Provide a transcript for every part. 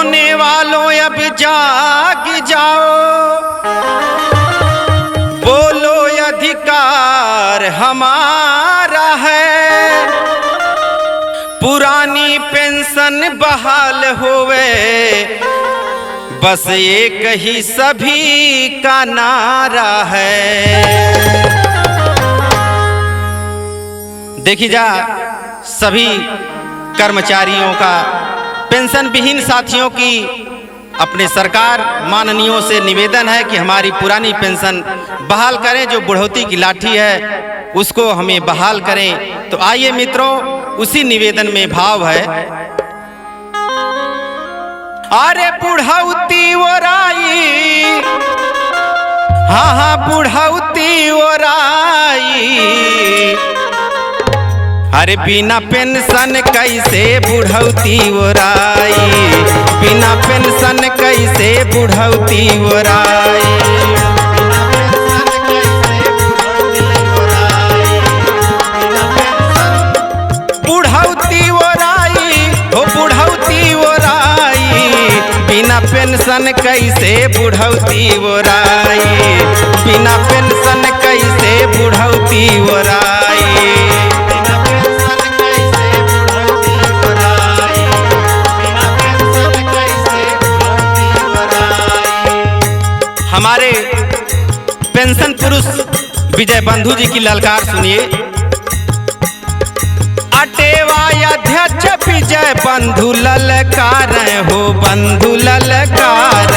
सोने वालों अब जाग जाओ, बोलो अधिकार हमारा है। पुरानी पेंशन बहाल होवे, बस एक ही सभी का नारा है। देखी जा सभी कर्मचारियों का, पेंशन विहीन साथियों की अपने सरकार माननीयों से निवेदन है कि हमारी पुरानी पेंशन बहाल करें। जो बुढ़ौती की लाठी है उसको हमें बहाल करें। तो आइए मित्रों, उसी निवेदन में भाव है। अरे बुढ़ौती ओराई, हाँ हाँ बुढ़ौती ओराई, अरे बिना पेंशन कैसे बुढ़ौती ओराई, बिना पेंशन कैसे बुढ़ौती ओराई। बुढ़ौती ओराई हो बुढ़ौती ओराई, बिना पेंशन कैसे बुढ़ौती ओराई, बिना पेंशन कैसे बुढ़ौती ओराई। हमारे पेंशन पुरुष विजय बंधु जी की ललकार सुनिए। अटेवा अध्यक्ष विजय बंधु ललकार हो, बंधु ललकार।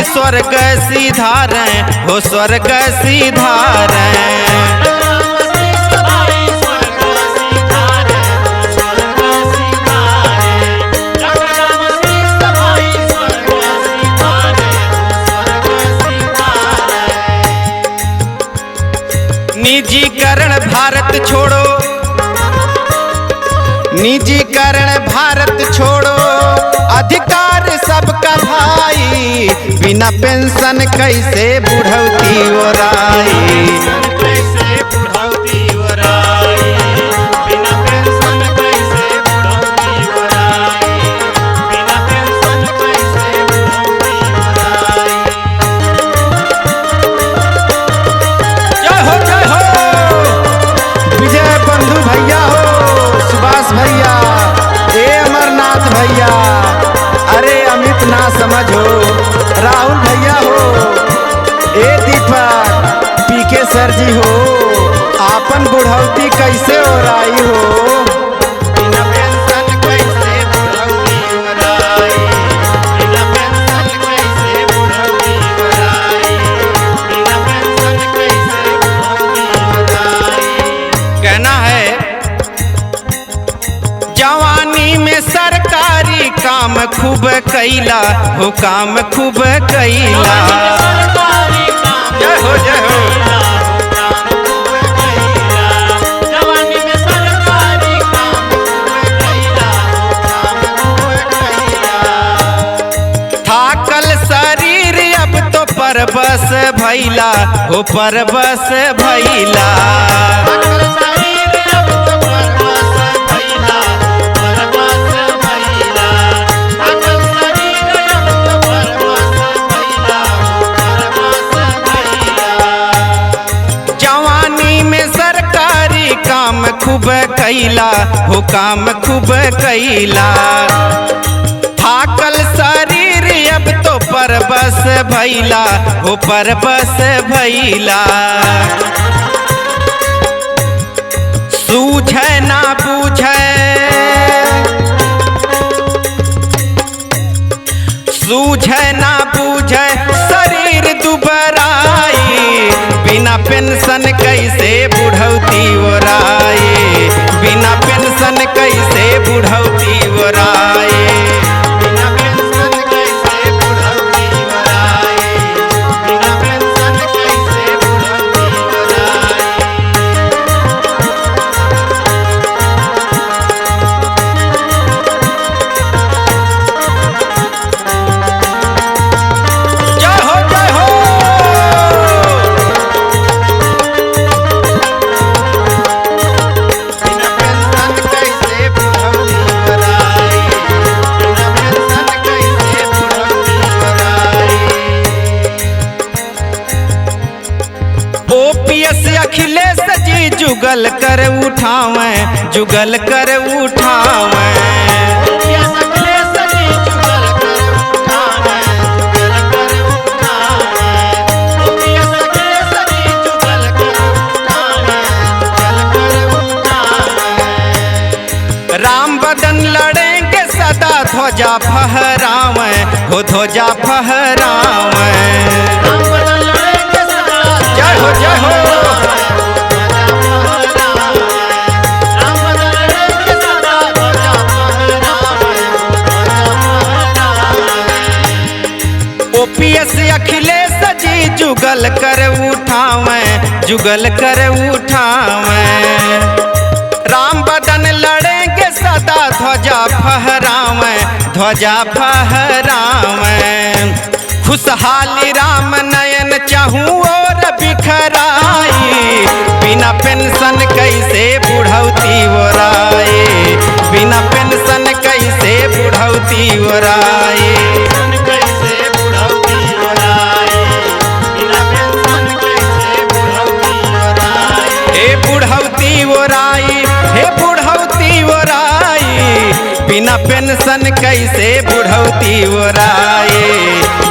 स्वर्ग सीधार हो, स्वर्ग सीधार। निजीकरण भारत छोड़ो, निजीकरण भारत छोड़ो, अधिकार सबका भाई, बिना पेंशन कैसे बुढ़ौती ओराई, कैसे बुढ़ौती ओराई, बिना पेंशन कैसे बुढ़ौती ओराई, बिना पेंशन कैसे बुढ़ौती ओराई। जय हो विजय बंधु भैया हो, सुभाष भैया, ए अमरनाथ भैया, अरे अमित ना समझो, राहुल भैया हो, ए दीपक, पीके सर जी हो, आपन बुढ़ौती कैसे ओराई हो, बिना पेंशन कैसे बुढ़ौती ओराई, बिना पेंशन कैसे बुढ़ौती ओराई, बिना पेंशन कैसे बुढ़ौती ओराई। कहना है जवानी में सरकारी काम खूब कैला हो, काम खूब कैला। जय हो जय हो। जवानी में सरकारी काम खूब कैला हो, काम खूब कैला। थाकल शरीर अब तो परबस भैला हो, परबस भैला। काम खूब कैला हो, काम खूब कैला। थाकल शरीर अब तो परबस भैला हो, परबस भैला। सूझे ना बूझे, सूझे ना बूझे शरीर दुबराई, बिना पेंशन कैसे बुढ़ौती ओराई, बिना पेंशन कैसे बुढ़ौती ओराई, बिना पेंशन कैसे बुढ़ौती ओराई, बिना पेंशन कैसे बुढ़ौती ओराई। ओपीएस अखिलेश जी जुगल कर उठावे, जुगल कर उठावे। राम बदन लड़ेंगे सदा ध्वजा फहरावे, हो ध्वजा फहरावे। जय हो जय हो। ओपीएस अखिलेश जी जुगल कर उठावे, जुगल कर उठावे। राम बदन लड़ेंगे सदा ध्वजा फहरावे, ध्वजा फहरावे। खुशहाली राम नयन चाहूं और बिखराई, बिना पेंशन कैसे बुढ़ौती ओराए, बिना पेंशन कैसे बुढ़ौती ओराए। हे बुढ़ौती ओराई, हे बुढ़ौती ओराई, बिना पेंशन कैसे बुढ़ौती ओराए,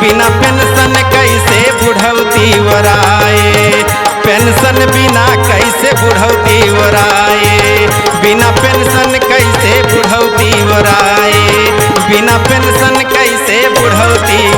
बिना पेंशन कैसे बुढ़ौती ओराए। पेंशन बिना कैसे बुढ़ौती ओराए, बिना पेंशन कैसे बुढ़ौती ओराए, बिना पेंशन कैसे बुढ़ौती